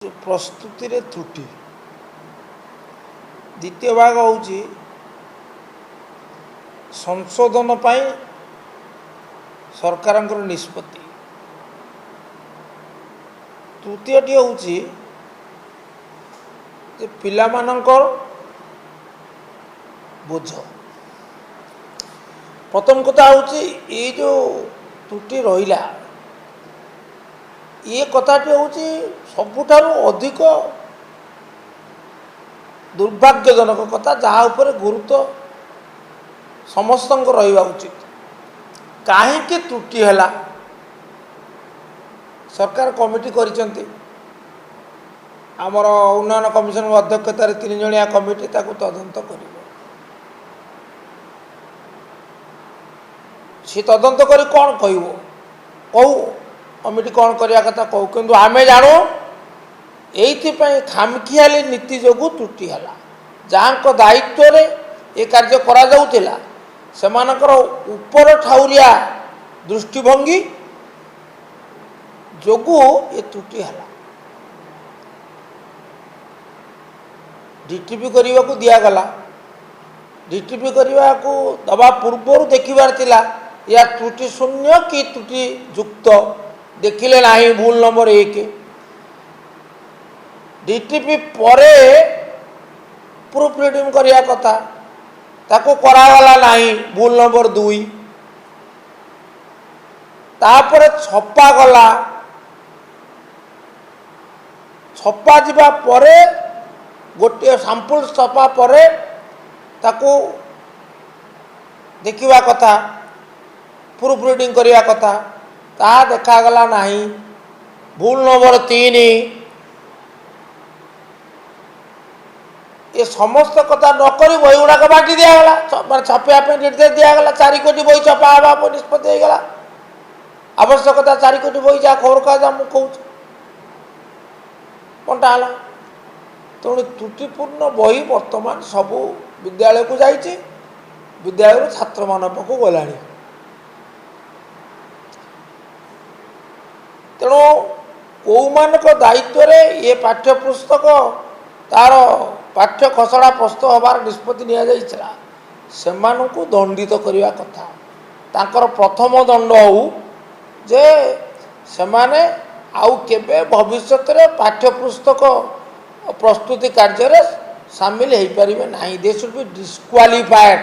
प्रस्तुति रे त्रुटि द्वितीय भाग हूँ संशोधन पाई सरकार निष्पत्ति तृतीयटी हूँ पिला बोझ। प्रथम कथा हूँ ये जो त्रुटि रहा ये कथाटी हूँ सबुठारु अधिक दुर्भाग्यजनक कथा जहाँ उपरे गुरुत्व समस्त रहा उचित। कहीं त्रुटि है सरकार कमिटी करिसेंती आमर उन्नयन कमिशन अध्यक्षतार 3 जणिया कमिटी ताकू तदंत कर सी तदंत करी कौन कहू कमिटी कौन करने कथा कहू कि आम जानू ये खामखियाली नीति जो त्रुटि है जहाँ दायित्व रे ये कार्य करा जाउथिला सेमानकर ऊपर ठाउरिया दृष्टिभंगी जोगु ये त्रुटि है। डीटीपी करने को दिगला डीटीपी करने को दबा पूर्व देखिबार तिला या त्रुटि शून्य कि त्रुटि युक्त देखिले नहीं भूल नंबर 1 डीटीपी परे प्रूफ रिडिंग करिया कथा ताको करागला नहीं भूल नंबर 2 तापर छपा गला छपा जिबा परे गोटे सैंपल छपा परे ताको देखिबा कथा प्रूफ रिडिंग करिया कथा ता देखागला नहीं भूल नंबर 3 ये समस्त कथा नक बही गुड़ाक बांटी दिगला छापा निर्देश दिगला 4 कोटी बही छपा हाँ निष्पत्ति होगा आवश्यकता 4 कोटी बही जहाँ खबर कहा मुझे कहूँ बंटाला तेणु त्रुटिपूर्ण बही बर्तमान सबू विद्यालय को जाइए विद्यालय छात्र मान पाक गला तेणु कौ मानक दायित्व रे ये पाठ्यपुस्तक तार पाठ्य खसड़ा प्रस्तुत हबार निष्पत्ति निया सेमानकु दंडित करने कथा तांकर प्रथम दंड हो जे सेमाने आउ केबे भविष्यत रे पाठ्यपुस्तक प्रस्तुति कार्य सामिल हो पारे ना they should be disqualified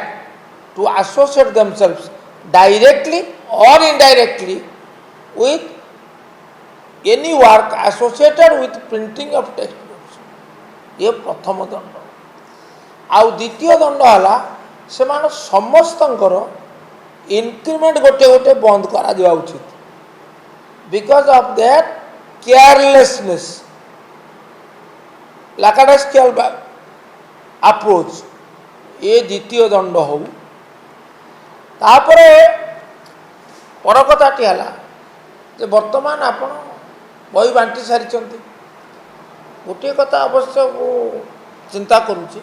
to associate themselves directly और indirectly with any work associated with printing of text books ये प्रथम दंड। आउ द्वितीय दंड है से समस्त इंक्रीमेंट गोटे गोटे बंद करा दिया उचित because of that carelessness lackadaisical approach ये द्वितीय दंड हो तापरे पर कथाटी है वर्तमान आपण बही बांटी सारी गोटे कथा अवश्य चिंता करुँचे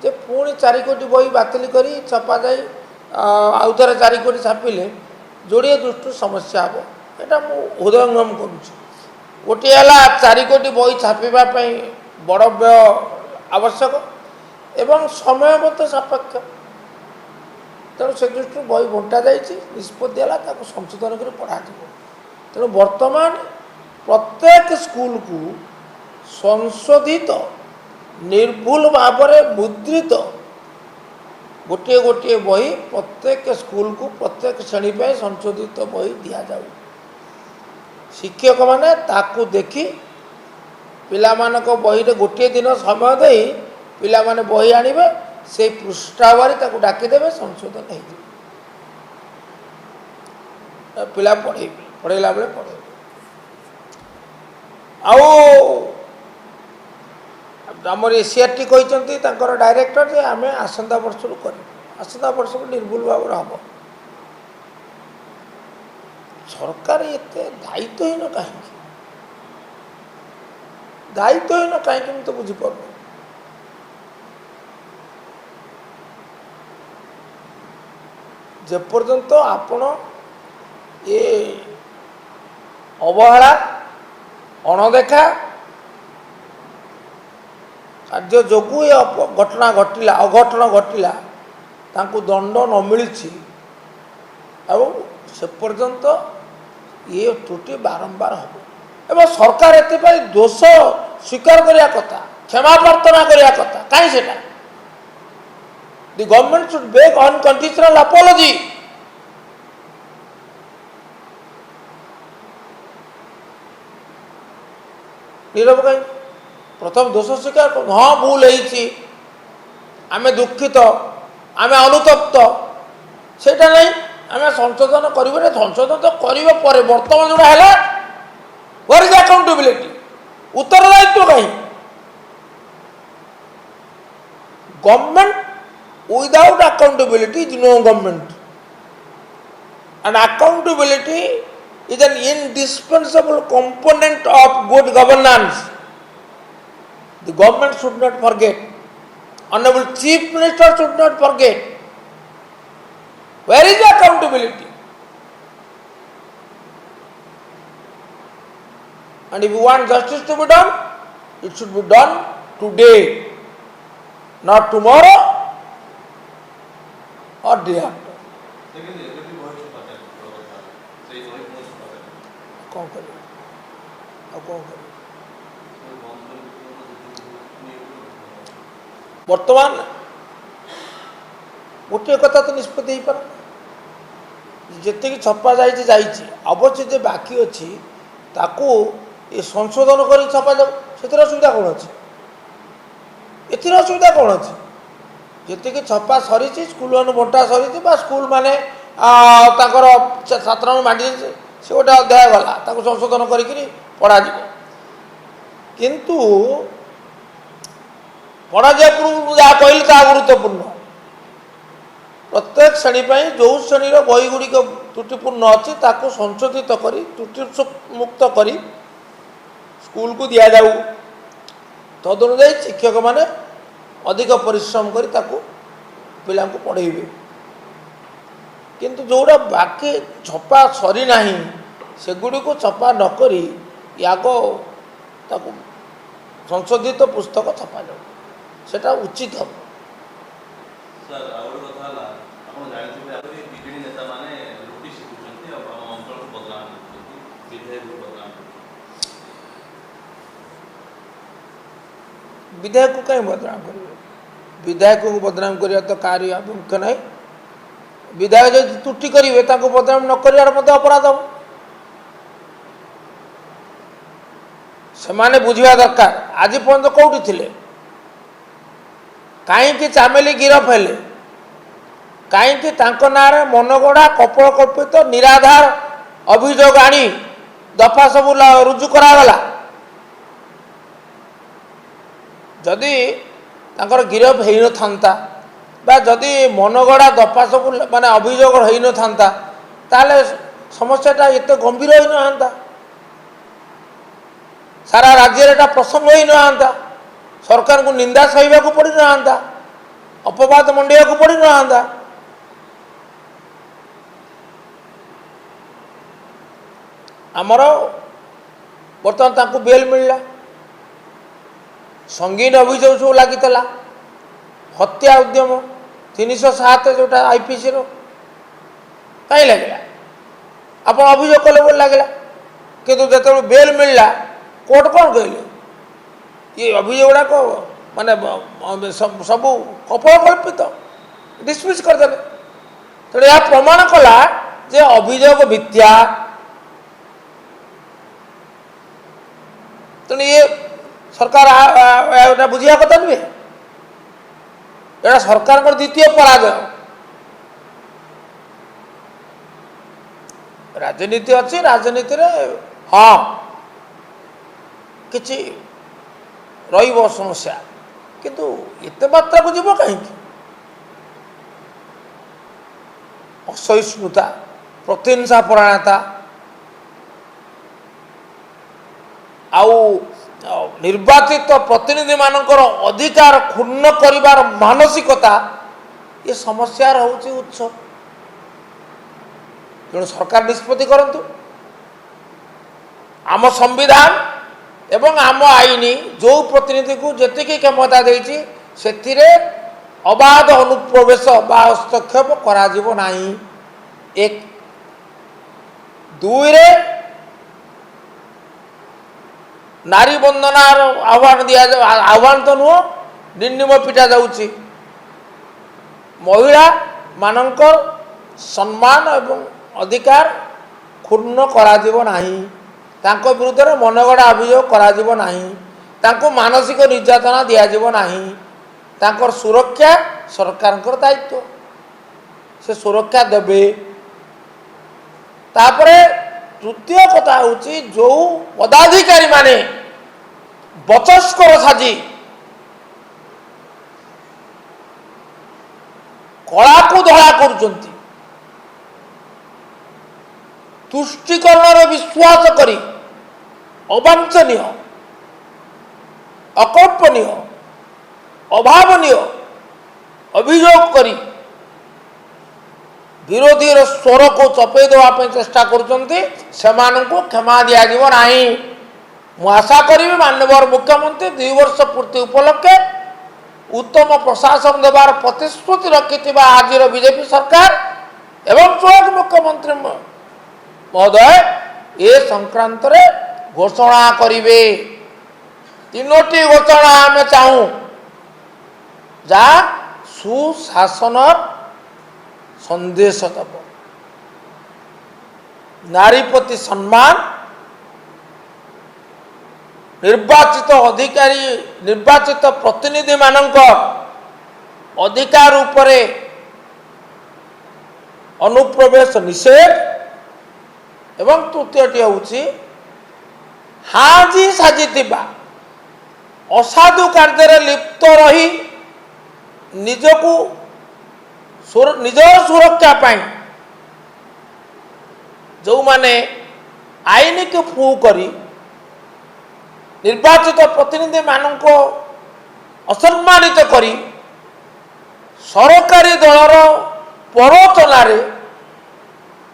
जे पुणी 4 कोटी बही बातिल करी छपा जाए आउ थे 4 कोटी छापिले जोड़े दृष्टि समस्या हे यहाँ मुझे हृदयंगम करुँच गोटे है 4 कोटी बही छापाई बड़ व्यय आवश्यक एवं समयबद्ध सापेक्ष तेणु से दृष्टि बही बंटा जाइए निष्पत्ति है संशोधन कर पढ़ा तेणु वर्तमान प्रत्येक स्कूल को संशोधित निर्भुल भाव में मुद्रित गोटे गोटे बही प्रत्येक स्कूल को प्रत्येक श्रेणी पर संशोधित बही दि जाऊ शिक्षक माने ताकू देखी पिला मानक बही रे गोटे दिन समय दे पिला माने बही आनिबे से पृष्ठावरी ताकू डाकिदेवे संशोधन हो पिला पढ़ेला बेले पढ़े आमर एसीआरटी कहते डायरेक्टर जे आम आसंता वर्ष कर आसंता वर्ष निर्भुल भाव हम सरकार एते दायित्वहीन कहीं दायित्वहीन कहीं मुझे बुझीपार जेपर्यंत आपण ये अवहेला अणदेखा କାର୍ଯ୍ୟ ଯୋଗୁଁ ଏ ଘଟଣା ଘଟିଲା ଅଘଟଣ ଘଟିଲା ତାଙ୍କୁ ଦଣ୍ଡ ନ ମିଳିଛି ଆଉ ସେ ପର୍ଯ୍ୟନ୍ତ ଏ ତ୍ରୁଟି ବାରମ୍ବାର ହେବ ଏବଂ ସରକାର ଏଥିପାଇଁ ଦୋଷ ସ୍ୱୀକାର କରିବା କଥା କ୍ଷମା ପ୍ରାର୍ଥନା କରିବା କଥା କାହିଁ ସେଟା the government should make unconditional apology नीरव कहीं प्रथम दोष स्वीकार कर हाँ भूल होती आम दुखित आम अनुतप्त से नहीं आम संशोधन करें संशोधन तो करने पर बर्तमान जोड़ा है वेयर इज अकाउंटेबिलिटी उत्तरदायित्व कहीं government without accountability is no government and accountability is an indispensable component of good governance. The government should not forget. Honorable Chief Minister should not forget. Where is the accountability? And if you want justice to be done, it should be done today, not tomorrow or day after. कौन करे अब कौन करे बर्तमान गोटे कथा तो निष्पत्ति हो पार जी छपा जाइए अवश्य जो बाकी अच्छी ताकू ये संशोधन कर छपा जाऊ से असुविधा कौन अच्छी एथि असुविधा कौन अच्छी जी छपा सरी स्कूल मान बंटा सरी स्कूल माने छात्र बांटी से गोटे अध्याय गला संशोधन कर पढ़ा किंतु पढ़ा जहाँ कहली ता गुरुत्वपूर्ण प्रत्येक श्रेणी जो श्रेणी बही गुड़िक त्रुटिपूर्ण अच्छी संशोधित कर त्रुटि मुक्त कर स्कूल को दि जाऊ तदनुजाई शिक्षक माने अधिक परिश्रम कर पिला पढ़ेबे किंतु जोड़ा बाकी छपा सरी ना सेगुड़ी को छपा नक याग संशोधित पुस्तक छपा जाऊ सेटा उचित हम विधायक को कहीं बदनाम कर विधायक को बदनाम करिया तो कार्य अभिमुख्य नहीं विधायक जो त्रुटि करेंगे बदनाम न कर अपराध हम से बुझा दरकार आज पर्यंत कौटी थे कहीं चामेली गिरफ हेले कहीं ना मनगढ़ा कपोलकल्पित निराधार अभियोग आनी दफा सब रुजु करागला जदि गिरफ हो न था जदि मनगढ़ा दफा सब माने अभियोग हो न था ताले समस्याटा एत गंभीर हो ना सारा राज्य प्रसंग हो ना सरकार को निंदा सहिबा को पड़ ना अपवाद मंडिया को पड़ ना आमर बर्तमान तांको बेल मिलला संगीन अभियोग सब लगी हत्या उद्यम 307 जोटा आईपीसी रो कहीं लगे आप अभियोग कले बोल लगे किंतु जो बेल मिलला कोर्ट कौन कहले ये अभियोग गुड़ाक माने सब कपोलकल्पित डिसमिस करदे तेणु यह प्रमाण कला जे अभियोग मिथ्या तेणु ये सरकार बुझा कथा नुहे यहाँ सरकार द्वितीय पराजय राजनीति अच्छी राजनीति रे हाँ किछि रहिबो समस्या किंतु एते मात्रा को जीव कहीं असहिष्णुता प्रतिहिंसा परायणता आउ निर्वाचित प्रतिनिधि मानकर अधिकार क्षुण्ण करिवार मानसिकता ये समस्या होची उत्स तेणु सरकार निष्पत्ति करंतु आम संविधान एवं आम आईन जो प्रतिनिधि को जी क्षमता देती से अबाध अनुप्रवेश बा हस्तक्षेप करा एक दुई रे नारी बंदनार आह्वान दिया आह्वान तो नुह निर्निम पिटा जाउछि महिला मानकर सम्मान एवं अधिकार क्षुण्ण करा नाही तांको विरुद्ध में मनगढ़ा अभियोग करा नाही तांको मानसिक निर्यातना दिया नाही तांकर सुरक्षा सरकार दायित्व से सुरक्षा देबे। तापरे तृतीय कथा होची जो पदाधिकारी माने बचस्कर साजी कला को धड़ा करुचंती तुष्टिकरण विश्वास करी अवांछनीय अकल्पनीय अभावनीय अभियोग करी विरोधी स्वर को चपे देवाई चेष्टा करुचंती सेमानंकु क्षमा दिया जीव नाही। मु आशा करी माननीय मुख्यमंत्री 2 वर्ष पूर्ति उपलक्षे उत्तम प्रशासन देवार प्रतिश्रुति रखि आज बीजेपी सरकार एवं स्वयं मुख्यमंत्री महोदय ए संक्रांत रे घोषणा करिवे। 3टी घोषणा आम चाहूँ जहाँ सुशासन संदेश दब नारी प्रति सम्मान निर्वाचित अधिकारी निर्वाचित प्रतिनिधि मानक अधिकार उपरे अनुप्रवेश निषेध एवं तृतीयटी होची हाजी साजिथिबा असाधु कार्य लिप्त रही निजको निज सुरक्षा पाई जो माने आईन को फू करी निर्वाचित प्रतिनिधि मानक असम्मानित करी सरकारी दलर प्ररोचनार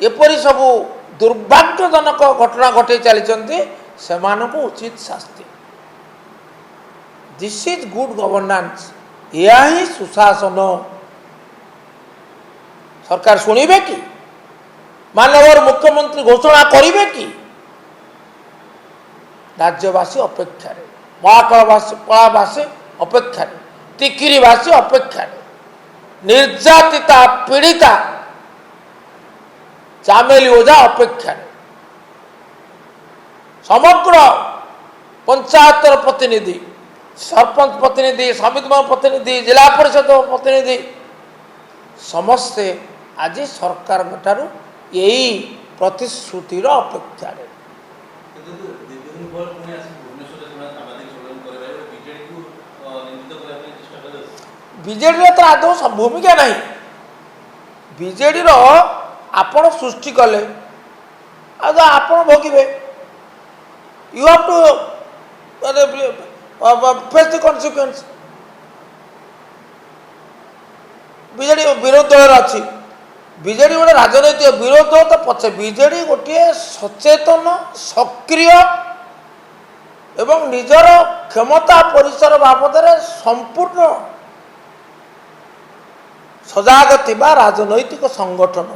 एपरी सबू दुर्भाग्यजनक घटना घटे चली से उचित शास्ति। दिस इज गुड गवर्नेंस यह ही सुशासन। सरकार शुणिबे कि माननीय मुख्यमंत्री घोषणा करिवे कि राज्यवासी अपेक्षा महाकलावासी अपेक्षा टिकिरीवासी अपेक्षा निर्यातिता पीड़िता चामेली ओझा अपेक्षा समग्र पंचायत प्रतिनिधि सरपंच प्रतिनिधि समिति प्रतिनिधि जिला परिषद प्रतिनिधि समस्ते आज सरकार ठारू यही प्रतिश्रुतिर अपेक्षा बीजेडी तो आदौ भूमिका नहीं बीजेडी आपण सृष्टि कले आपण भोगे you have to face the consequence. BJD विरोध दल अच्छी बीजेडी गोटे राजनैतिक विरोध दल तो पचे बीजेडी गोटे सचेतन सक्रिय एवं निजर क्षमता परिसर बाबद संपूर्ण सजाग थिबा राजनैतिक संगठन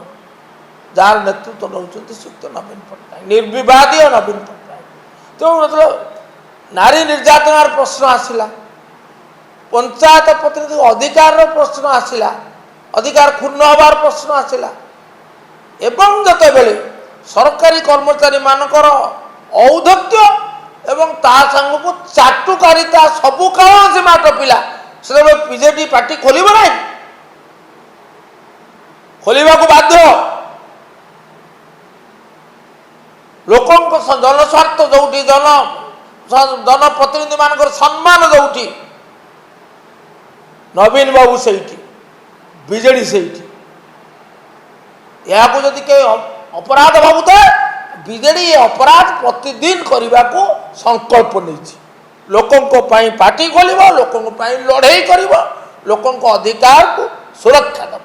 जार नेतृत्व नौचंती श्रीयुक्त नवीन पट्टनायक निर्विवादी नवीन पट्टनायक। तो मतलब नारी निर्यातनार प्रश्न आसिला पंचायत प्रतिनिधि अधिकार प्रश्न आसिला अधिकार क्षुण्ण हबार प्रश्न आसिला एवं जते बेले सरकारी कर्मचारी मानकर औद्धत्य एवं ता संग को चाटुकारिता सबु कारण से माट पिला से बीजेडी पार्टी खोलिब ना खोलिबा को बाध्य लोकंक जनस्वार्थ जोटी जनप्रतिनिधि मानकर सम्मान जोटी नवीन बाबू सेठी बीजेडी सेठी यहाँ जदि के अपराध भावुता बीजेडी अपराध प्रतिदिन करने को संकल्प नहीं लोकों पार्टी खोल लोकों लड़े कर लोकों अधिकार को सुरक्षा देव।